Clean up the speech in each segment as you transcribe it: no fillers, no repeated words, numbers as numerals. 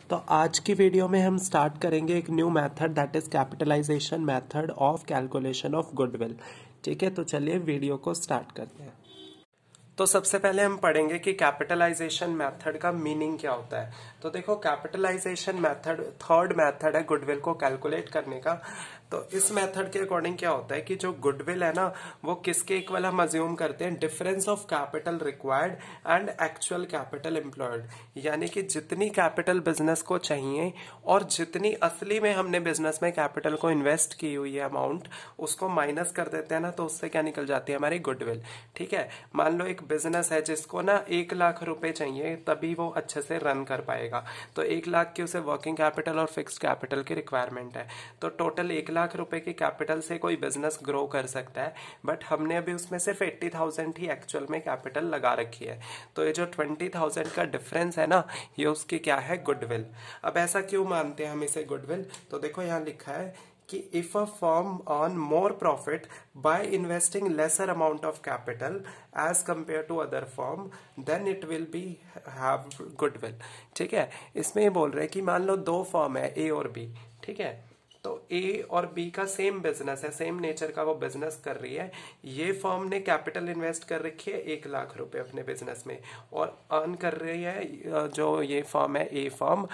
तो आज की वीडियो में हम स्टार्ट करेंगे एक new method that is capitalisation method of calculation of goodwill. ठीक है, तो चलिए वीडियो को स्टार्ट करते हैं। तो सबसे पहले हम पढ़ेंगे कि कैपिटलाइजेशन मेथड का मीनिंग क्या होता है। तो देखो, कैपिटलाइजेशन मेथड थर्ड मेथड है गुडविल को कैलकुलेट करने का। तो इस मेथड के अकॉर्डिंग क्या होता है कि जो गुडविल है ना, वो किसके इक्वल हम अज्यूम करते हैं, difference of capital required and actual capital employed. यानी कि जितनी कैपिटल बिजनेस को चाहिए और जितनी असली में हमने बिजनेस में कैपिटल को इन्वेस्ट की हुई है अमाउंट, उसको माइनस कर देते हैं ना, तो उससे क्या निकल जाती है, हमारी गुडविल। ठीक है, मान लो एक बिजनेस है जिसको ना 1 लाख रुपए चाहिए तभी वो अच्छे से रन कर पाएगा। तो 1 लाख की उसे वर्किंग कैपिटल और फिक्स्ड कैपिटल की रिक्वायरमेंट है। तो टोटल 1 लाख रुपए की कैपिटल से कोई बिजनेस ग्रो कर सकता है, बट हमने अभी उसमें सिर्फ 80,000 ही एक्चुअल में कैपिटल लगा रखी है। तो ये जो 20,000 का डिफरेंस है ना, ये उसकी क्या है, गुडविल। अब ऐसा क्यों मानते हैं हम इसे गुडविल, तो देखो यहाँ लिखा है कि if a firm earn more profit by investing lesser amount of capital as compare to other firm, then it will be have goodwill. ठीक है, इसमें ये बोल रहे हैं कि मान लो दो फर्म है, ए और बी। ठीक है, तो ए और बी का सेम बिजनेस है, सेम नेचर का वो बिजनेस कर रही है। ये फर्म ने कैपिटल इन्वेस्ट कर रखी है 1 लाख रुपए अपने बिजनेस में, और अर्न कर रही है जो ये फर्म है, ए फर्म,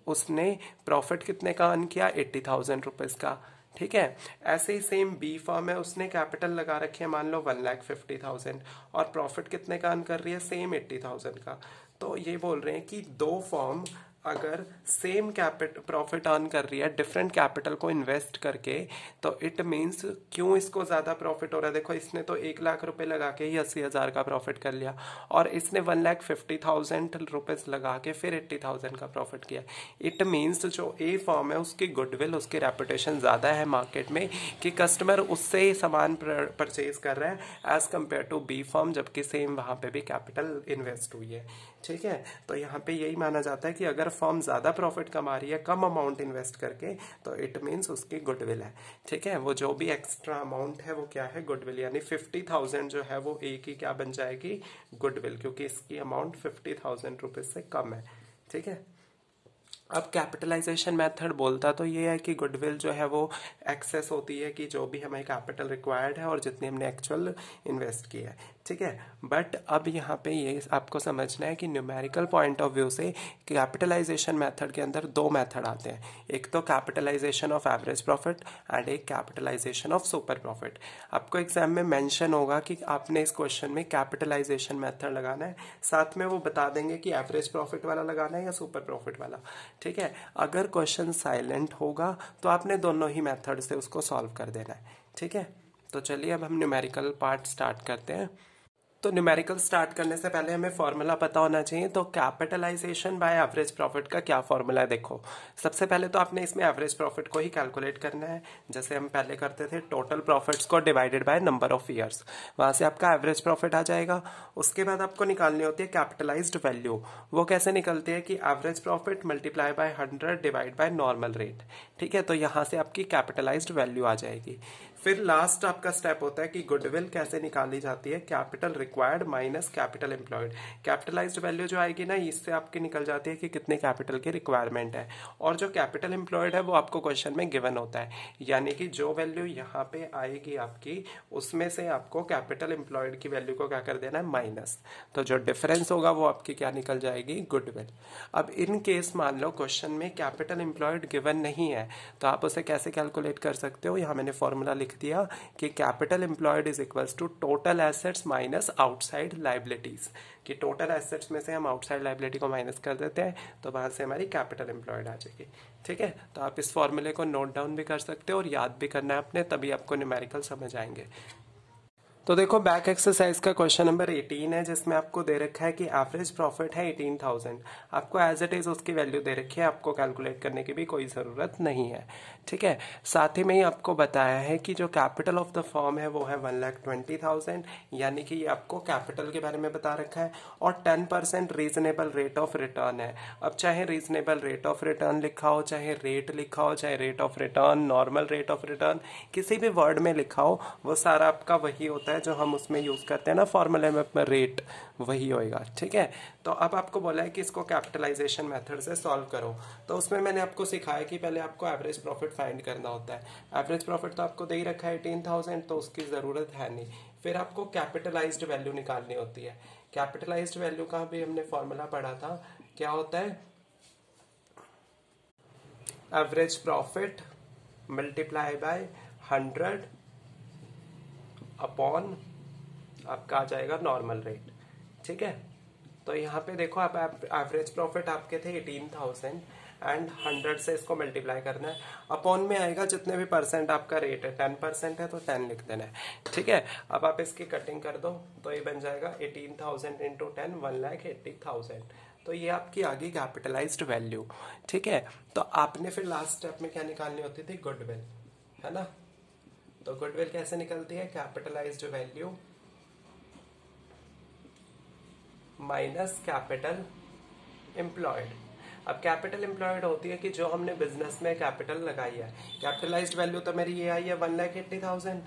उसने प्रॉफिट कितने का अर्न किया, 80,000 रुपीज का। ठीक है, ऐसे ही सेम बी फर्म है, उसने कैपिटल लगा रखी है मान लो 1,50,000 और प्रॉफिट कितने का अर्न कर रही है, सेम 80,000 का। तो ये बोल रहे हैं कि दो फर्म अगर सेम प्रॉफिट अर्न कर रही है डिफरेंट कैपिटल को इन्वेस्ट करके, तो इट मीन्स क्यों इसको ज्यादा प्रॉफिट हो रहा है। देखो, इसने तो 1 लाख रुपए लगा के ही 80,000 का प्रॉफिट कर लिया, और इसने 1,50,000 रुपीज लगा के फिर 80,000 का प्रॉफिट किया। इट मीन्स जो ए फर्म है उसकी गुडविल, उसकी रेपुटेशन ज्यादा है मार्केट में कि कस्टमर उससे ही सामान परचेज कर रहा है as compare to B firm, जबकि सेम वहां पे भी कैपिटल इन्वेस्ट हुई है। ठीक है, तो यहाँ पे यही माना जाता है कि अगर फर्म ज्यादा प्रॉफिट कमा रही है कम अमाउंट इन्वेस्ट करके, तो इट मीन्स उसकी गुडविल है। ठीक है, वो जो भी एक्स्ट्रा अमाउंट है वो क्या है, गुडविल। यानी 50,000 जो है वो ए की क्या बन जाएगी, गुडविल, क्योंकि इसकी अमाउंट 50,000 रुपीज से कम है। ठीक है, अब कैपिटलाइजेशन मेथड बोलता तो ये है कि गुडविल जो है वो एक्सेस होती है कि जो भी हमें कैपिटल रिक्वायर्ड है और जितनी हमने एक्चुअल इन्वेस्ट की है। ठीक है, बट अब यहाँ पे ये आपको समझना है कि न्यूमेरिकल पॉइंट ऑफ व्यू से कैपिटलाइजेशन मेथड के अंदर दो मेथड आते हैं, एक तो capitalisation of average profit and एक कैपिटलाइजेशन ऑफ सुपर प्रॉफिट। आपको एग्जाम में मेंशन होगा कि आपने इस क्वेश्चन में कैपिटलाइजेशन मेथड लगाना है, साथ में वो बता देंगे कि एवरेज प्रॉफिट वाला लगाना है या सुपर प्रॉफिट वाला। ठीक है, अगर क्वेश्चन साइलेंट होगा तो आपने दोनों ही मेथड से उसको सॉल्व कर देना है। ठीक है, तो चलिए अब हम न्यूमेरिकल पार्ट स्टार्ट करते हैं। तो न्यूमेरिकल स्टार्ट करने से पहले हमें फॉर्मूला पता होना चाहिए। तो कैपिटलाइजेशन बाय एवरेज प्रॉफिट का क्या फॉर्मूला है, देखो सबसे पहले तो आपने इसमें एवरेज प्रॉफिट को ही कैलकुलेट करना है, जैसे हम पहले करते थे, टोटल प्रॉफिट्स को divided by number of years, वहां से आपका एवरेज प्रॉफिट आ जाएगा। उसके बाद आपको निकालनी होती है कैपिटलाइज्ड वैल्यू। वो कैसे निकलती है कि average profit multiply by 100 divide by normal rate. ठीक है, तो यहां से आपकी कैपिटलाइज्ड वैल्यू आ जाएगी। फिर लास्ट आपका स्टेप होता है कि गुडविल कैसे निकाली जाती है, capital required minus capital employed. Capitalised value जो आएगी ना, इससे आपकी निकल जाती है कि कितने कैपिटल की रिक्वायरमेंट है, और जो कैपिटल एम्प्लॉयड है वो आपको क्वेश्चन में गिवन होता है। यानी कि जो वैल्यू यहाँ पे आएगी आपकी, उसमें से आपको कैपिटल एम्प्लॉयड की वैल्यू को क्या कर देना है, माइनस। तो जो डिफरेंस होगा वो आपकी क्या निकल जाएगी, गुडविल। अब इन केस मान लो क्वेश्चन में कैपिटल एम्प्लॉयड गिवन नहीं है, तो आप उसे कैसे कैलकुलेट कर सकते हो, यहाँ मैंने फॉर्मूला लिख दिया कि capital employed is equals to total assets minus outside liabilities, कि टोटल एसेट्स में से हम आउटसाइड लाइबिलिटी को माइनस कर देते हैं, तो वहां से हमारी कैपिटल एम्प्लॉयड आ जाएगी। ठीक है, तो आप इस फॉर्मूले को नोट डाउन भी कर सकते हो और याद भी करना है अपने, तभी आपको न्यूमेरिकल समझ आएंगे। तो देखो, बैक एक्सरसाइज का क्वेश्चन नंबर 18 है, जिसमें आपको दे रखा है कि एवरेज प्रॉफिट है 18,000। आपको एज इट इज उसकी वैल्यू दे रखी है, आपको कैलकुलेट करने की भी कोई जरूरत नहीं है। ठीक है, साथ ही में ही आपको बताया है कि जो कैपिटल ऑफ द फर्म है वो है 1,20,000, यानी कि ये आपको कैपिटल के बारे में बता रखा है, और 10% रीजनेबल रेट ऑफ रिटर्न है। अब चाहे रीजनेबल रेट ऑफ रिटर्न लिखा हो, चाहे रेट लिखा हो, चाहे rate of return, normal rate of return, किसी भी वर्ड में लिखा हो, वो सारा आपका वही होता है है जो हम उसमें यूज़ करते हैं ना फॉर्मूले में अपना रेट, वही होएगा। ठीक है, तो अब आपको बोला है कि इसको कैपिटलाइजेशन मेथड से सॉल्व करो। तो उसमें मैंने आपको सिखाया कि पहले आपको एवरेज प्रॉफिट फाइंड करना होता है। एवरेज प्रॉफिट तो आपको दे ही रखा है 18,000, तो उसकी ज़रूरत है नहीं। फिर आपको कैपिटलाइज्ड वैल्यू निकालनी होती है। कैपिटलाइज्ड वैल्यू का भी हमने फॉर्मूला पढ़ा था, क्या होता है, average profit multiply by 100 upon आपका आ जाएगा नॉर्मल रेट। ठीक है, तो यहाँ पे देखो आप एवरेज प्रॉफिट आपके थे 18,000 एंड 100 से इसको मल्टीप्लाई करना है। अपॉन में आएगा जितने भी परसेंट आपका रेट है, 10% है तो 10 लिख देना है। ठीक है, अब आप इसकी कटिंग कर दो तो ये बन जाएगा 18,000 इंटू 10, 1,80,000। तो ये आपकी आ गई कैपिटलाइज्ड वैल्यू। ठीक है, तो आपने फिर लास्ट स्टेप में क्या निकालनी होती थी, गुडविल, है ना। तो गुडविल कैसे निकलती है, capitalised value minus capital employed. अब कैपिटल एम्प्लॉयड होती है कि जो हमने बिजनेस में कैपिटल लगाई है। कैपिटलाइज्ड वैल्यू तो मेरी ये आई है 1,80,000,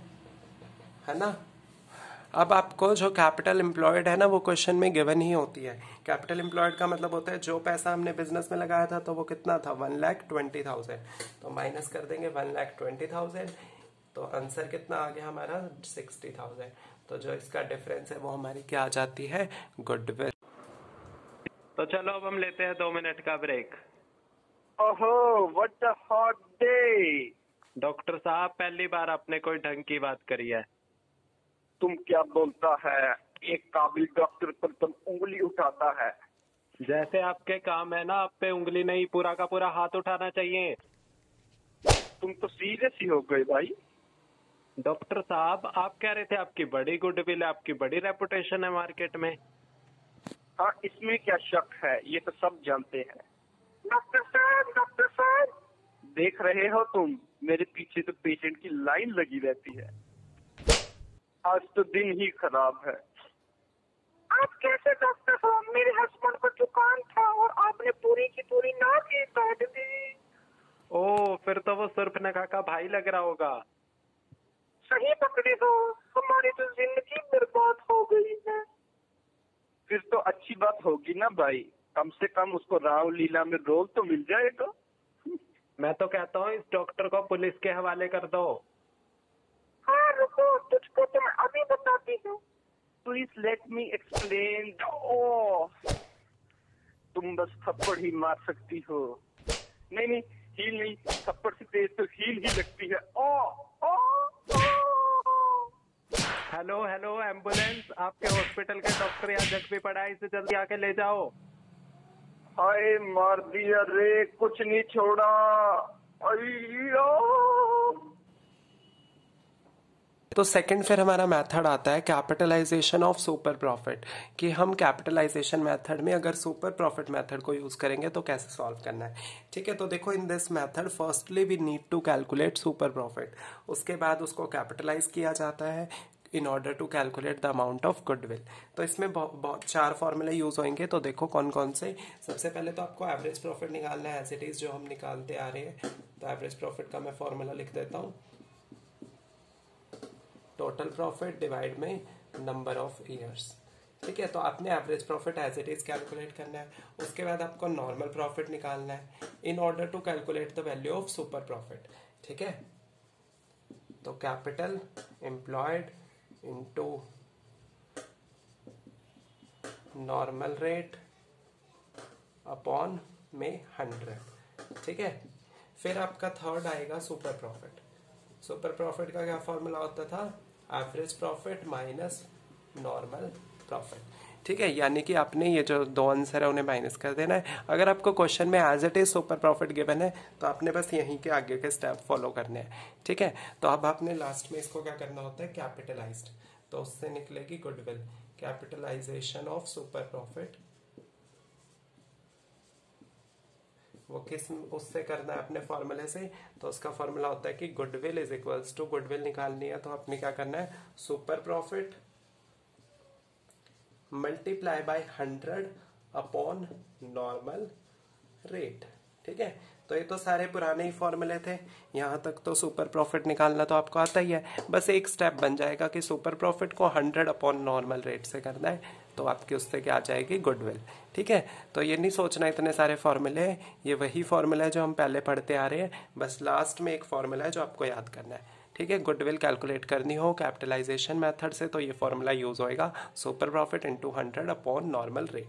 है ना। अब आपको जो कैपिटल एम्प्लॉयड है ना वो क्वेश्चन में गिवन ही होती है। कैपिटल एम्प्लॉयड का मतलब होता है जो पैसा हमने बिजनेस में लगाया था तो वो कितना था, 1,20,000। तो माइनस कर देंगे 1,20,000, तो आंसर कितना आ गया हमारा, 60,000। तो जो इसका डिफरेंस है वो हमारी क्या आ जाती है, गुडविल। तो चलो अब हम लेते हैं 2 मिनट का ब्रेक। ओहो, what a hot day. Doctor साहब पहली बार आपने कोई ढंग की बात करी है। तुम क्या बोलता है, एक काबिल डॉक्टर पर तुम उंगली उठाता है। जैसे आपके काम है ना, आप पे उंगली नहीं पूरा का पूरा हाथ उठाना चाहिए। तुम तो सीरियस ही हो गए भाई। डॉक्टर साहब आप कह रहे थे आपकी बड़ी गुडविल है, आपकी बड़ी रेपुटेशन है मार्केट में। हाँ, इसमें क्या शक है, ये तो सब जानते हैं। डॉक्टर साहब देख रहे हो तुम, मेरे पीछे तो पेशेंट की लाइन लगी रहती है। आज तो दिन ही खराब है। आप कैसे डॉक्टर साहब, मेरे हस्बैंड को जुकाम था और आपने पूरी की पूरी नाक ही काट दी। ओ, फिर तो वो सुर्पनखा का भाई लग रहा होगा। सही पकड़े हो, हमारी तो जिंदगी बर्बाद हो गई है। फिर तो अच्छी बात होगी ना भाई, कम से कम उसको रामलीला में रोल तो मिल जाएगा। मैं तो कहता हूँ इस डॉक्टर को पुलिस के हवाले कर दो। हाँ रुको, तुझको तो मैं अभी बताती हूँ। Please let me explain. Oh, तुम बस थप्पड़ ही मार सकती हो। नहीं नहीं, हील नहीं, थप्पड़ से तेज तो हील ही लगती है। ओह ओह ओह। हेलो हेलो एम्बुलेंस, आपके हॉस्पिटल के डॉक्टर यहाँ जख्मी पड़ा है, इसे जल्दी आके ले जाओ। हाय मार दिया रे, कुछ नहीं छोड़ा। अय्यो। तो सेकंड फिर हमारा मेथड आता है कैपिटलाइजेशन ऑफ सुपर प्रॉफिट, कि हम कैपिटलाइजेशन मेथड में अगर सुपर प्रॉफिट मेथड को यूज करेंगे तो कैसे सॉल्व करना है। ठीक है, तो देखो in this method firstly we need to calculate super profit, उसके बाद उसको कैपिटलाइज किया जाता है in order to calculate the amount of goodwill. तो इसमें बहुत 4 फॉर्मूले यूज होंगे। तो देखो कौन कौन से। सबसे पहले तो आपको एवरेज प्रॉफिट निकालना है एज इट इज, जो हम निकालते आ रहे हैं। तो एवरेज प्रॉफिट का मैं फॉर्मूला लिख देता हूँ, टोटल प्रॉफिट डिवाइड में नंबर ऑफ ईयर्स। ठीक है, तो आपने average profit as it is calculate करना है। उसके बाद आपको नॉर्मल प्रॉफिट निकालना है in order to calculate the value of super profit. ठीक है, तो capital employed into normal rate upon में 100। ठीक है, फिर आपका थर्ड आएगा सुपर प्रॉफिट। सुपर प्रॉफिट का क्या फॉर्मूला होता था, average profit minus normal profit. ठीक है, यानी कि आपने ये जो 2 आंसर है उन्हें माइनस कर देना है। अगर आपको क्वेश्चन में as it is super profit given है तो आपने बस यहीं के आगे के स्टेप फॉलो करने हैं। ठीक है, तो अब आपने लास्ट में इसको क्या करना होता है, कैपिटलाइज्ड, तो उससे निकलेगी goodwill. Capitalization of super profit वो किस उससे करना है, अपने फॉर्मूले से। तो उसका फॉर्मूला होता है कि goodwill is equals to, goodwill निकालनी है तो आपने क्या करना है, super profit multiply by 100 upon normal rate. ठीक है, तो ये तो सारे पुराने ही फॉर्मूले थे। यहाँ तक तो सुपर प्रॉफिट निकालना तो आपको आता ही है, बस एक स्टेप बन जाएगा कि सुपर प्रॉफिट को 100 अपॉन नॉर्मल रेट से करना है, तो आपकी उससे क्या आ जाएगी, गुडविल। ठीक है, तो ये नहीं सोचना इतने सारे फॉर्मूले हैं, ये वही फॉर्मूला है जो हम पहले पढ़ते आ रहे हैं, बस लास्ट में एक फॉर्मूला है जो आपको याद करना है। ठीक है, गुडविल कैलकुलेट करनी हो कैपिटलाइजेशन मेथड से तो ये फॉर्मूला यूज होएगा, super profit into 100 upon normal rate.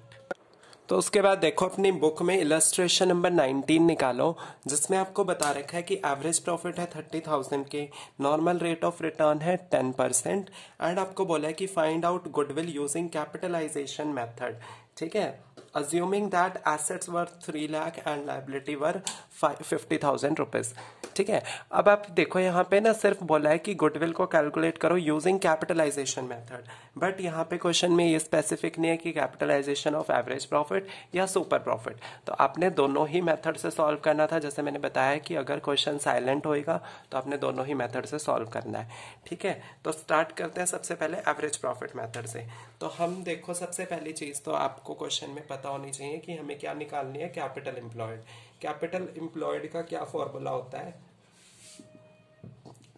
तो उसके बाद देखो अपनी बुक में इलस्ट्रेशन नंबर 19 निकालो, जिसमें आपको बता रखा है कि एवरेज प्रॉफिट है 30,000 के, नॉर्मल रेट ऑफ रिटर्न है 10% एंड आपको बोला है कि find out goodwill using capitalization method. ठीक है, assuming that assets were 3 lakh and liability were 50,000 rupees. ठीक है, अब आप देखो यहाँ पे ना सिर्फ बोला है कि गुडविल को कैलकुलेट करो यूजिंग कैपिटलाइजेशन मेथड, बट यहाँ पे क्वेश्चन में ये स्पेसिफिक नहीं है कि कैपिटलाइजेशन ऑफ एवरेज प्रॉफिट या सुपर प्रॉफिट, तो आपने दोनों ही मेथड से सॉल्व करना था। जैसे मैंने बताया कि अगर क्वेश्चन साइलेंट होएगा तो आपने दोनों ही मेथड से सॉल्व करना है। ठीक है, तो स्टार्ट करते हैं सबसे पहले एवरेज प्रॉफिट मेथड से। तो हम देखो सबसे पहली चीज तो आपको क्वेश्चन में पता होनी चाहिए कि हमें क्या निकालनी है, कैपिटल एम्प्लॉयड। कैपिटल एम्प्लॉयड का क्या फॉर्मूला होता है,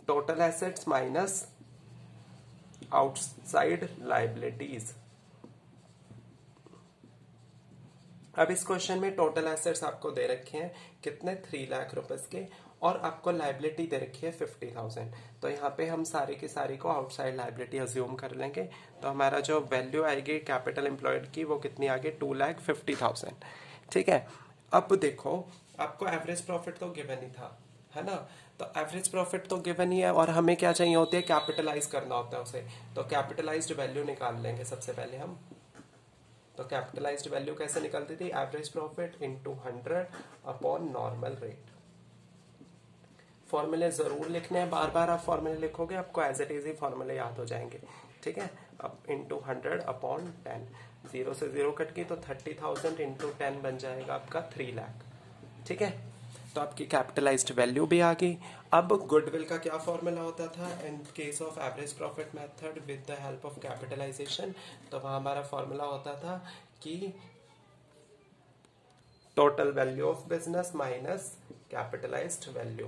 total assets minus outside liabilities. अब इस क्वेश्चन में टोटल एसेट्स आपको दे रखे हैं कितने, 3 लाख रुपए के, और आपको लाइबिलिटी दे रखी है 50,000। तो यहाँ पे हम सारी की सारी को आउटसाइड लाइबिलिटी अज्यूम कर लेंगे, तो हमारा जो वैल्यू आएगी कैपिटल एम्प्लॉयड की वो कितनी आ गई, 2,50,000। ठीक है, अब देखो आपको एवरेज प्रॉफिट तो गिवन ही था, है ना, तो एवरेज प्रॉफिट तो गिवन ही है और हमें क्या चाहिए होती है, कैपिटलाइज करना होता है उसे। तो कैपिटलाइज्ड वैल्यू निकाल लेंगे सबसे पहले हम। तो कैपिटलाइज्ड वैल्यू कैसे निकलती थी, average profit into 100 upon normal rate. फॉर्मूले जरूर लिखने हैं, बार बार आप फॉर्मूले लिखोगे आपको एज इट इज ही फॉर्मूले याद हो जाएंगे। ठीक है, अब इंटू 100 अपॉन 10, 0 से 0 कट गई तो 30,000 इंटू 10 बन जाएगा आपका 3 लाख। ठीक है, तो आपकी कैपिटलाइज्ड वैल्यू भी आ गई। अब गुडविल का क्या फॉर्मूला होता था in case of average profit method with the help of capitalization, तो वहां हमारा फॉर्मूला होता था कि total value of business minus capitalized value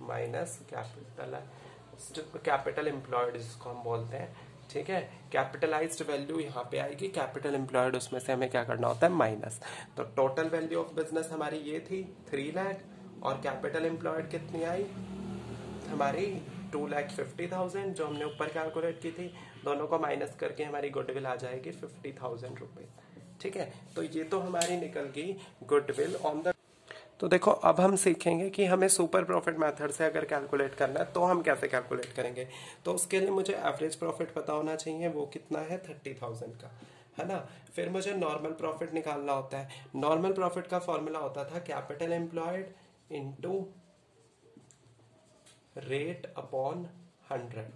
minus capital employed जिसको हम बोलते हैं। ठीक है, कैपिटलाइज्ड वैल्यू यहाँ पे आएगी, कैपिटल एम्प्लॉयड उसमें से हमें क्या करना होता है, माइनस। तो टोटल वैल्यू ऑफ बिजनेस हमारी ये थी 3 लाख, और कैपिटल एम्प्लॉयड कितनी आई हमारी 2,50,000 जो हमने ऊपर कैलकुलेट की थी, दोनों को माइनस करके हमारी गुडविल आ जाएगी 50,000 रुपए। ठीक है, तो ये तो हमारी निकल गई गुडविल ऑन द। तो देखो अब हम सीखेंगे कि हमें सुपर प्रॉफिट मेथड से अगर कैलकुलेट करना है तो हम कैसे कैलकुलेट करेंगे। तो उसके लिए मुझे एवरेज प्रॉफिट पता होना चाहिए, वो कितना है 30,000 का, है ना। फिर मुझे नॉर्मल प्रॉफिट निकालना होता है। नॉर्मल प्रॉफिट का फॉर्मूला होता था capital employed into rate upon 100,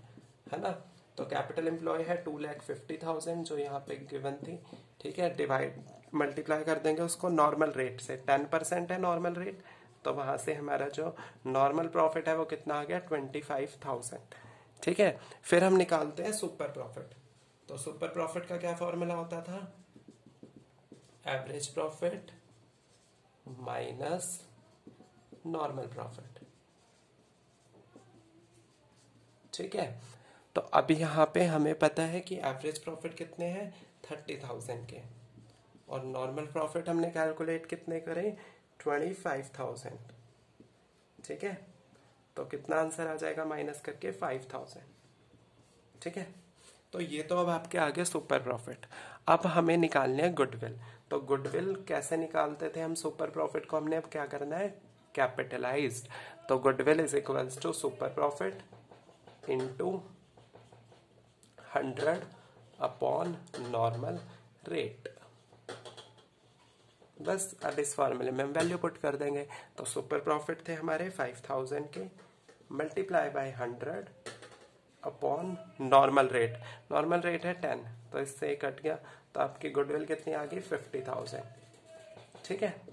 है ना। तो कैपिटल एम्प्लॉय है 2,50,000 जो यहाँ पे गिवन थी। ठीक है, डिवाइड मल्टीप्लाई कर देंगे उसको नॉर्मल रेट से, 10% है नॉर्मल रेट, तो वहां से हमारा जो नॉर्मल प्रॉफिट है वो कितना आ गया 25,000। ठीक है, फिर हम निकालते हैं सुपर प्रॉफिट। तो सुपर प्रॉफिट का क्या फॉर्मूला होता था, average profit minus normal profit. ठीक है, तो अभी यहाँ पे हमें पता है कि एवरेज प्रॉफिट कितने हैं 30,000 के, और नॉर्मल प्रॉफिट हमने कैलकुलेट कितने करें 25,000। ठीक है, तो कितना आंसर आ जाएगा माइनस करके 5,000। ठीक है, तो ये तो अब आपके आगे सुपर प्रॉफिट। अब हमें निकालने हैं गुडविल। तो गुडविल कैसे निकालते थे हम सुपर प्रॉफिट को, हमने अब क्या करना है कैपिटलाइज्ड। तो goodwill is equals to super profit into 100 upon normal rate. बस अब इस फॉर्मूले में हम वैल्यू पुट कर देंगे। तो सुपर प्रॉफिट थे हमारे 5,000 के, multiply by 100 upon normal rate. Normal rate है 10, तो इससे कट गया, तो आपकी गुडविल कितनी आ गई 50,000। ठीक है,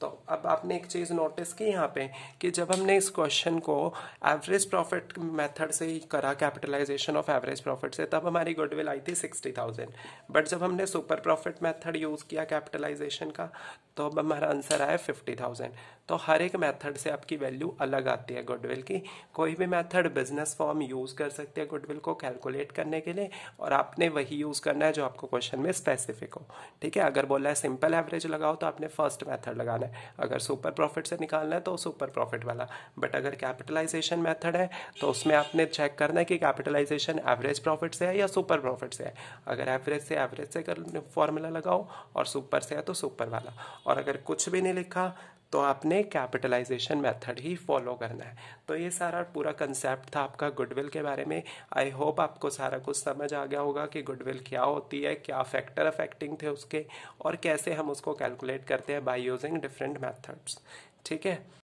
तो अब आपने एक चीज नोटिस की यहाँ पे कि जब हमने इस क्वेश्चन को एवरेज प्रॉफिट मेथड से ही करा, कैपिटलाइजेशन ऑफ एवरेज प्रॉफिट से, तब हमारी गुडविल आई थी 60,000। बट जब हमने सुपर प्रॉफिट मेथड यूज किया कैपिटलाइजेशन का, तो अब हमारा आंसर आया 50,000। तो हर एक मेथड से आपकी वैल्यू अलग आती है गुडविल की। कोई भी मेथड बिजनेस फॉर्म यूज़ कर सकते हैं गुडविल को कैलकुलेट करने के लिए, और आपने वही यूज़ करना है जो आपको क्वेश्चन में स्पेसिफिक हो। ठीक है, अगर बोला है सिंपल एवरेज लगाओ तो आपने फर्स्ट मेथड लगाना है, अगर सुपर प्रॉफिट से निकालना है तो सुपर प्रॉफिट वाला। बट अगर कैपिटलाइजेशन मेथड है तो उसमें आपने चेक करना है कि कैपिटलाइजेशन एवरेज प्रॉफिट से है या सुपर प्रॉफिट से है। अगर एवरेज से कर फॉर्मूला लगाओ, और सुपर से है तो सुपर वाला। और अगर कुछ भी नहीं लिखा तो आपने कैपिटलाइजेशन मेथड ही फॉलो करना है। तो ये सारा पूरा कंसेप्ट था आपका गुडविल के बारे में। आई होप आपको सारा कुछ समझ आ गया होगा कि गुडविल क्या होती है, क्या फैक्टर अफेक्टिंग थे उसके, और कैसे हम उसको कैलकुलेट करते हैं बाय यूजिंग डिफरेंट मेथड्स। ठीक है।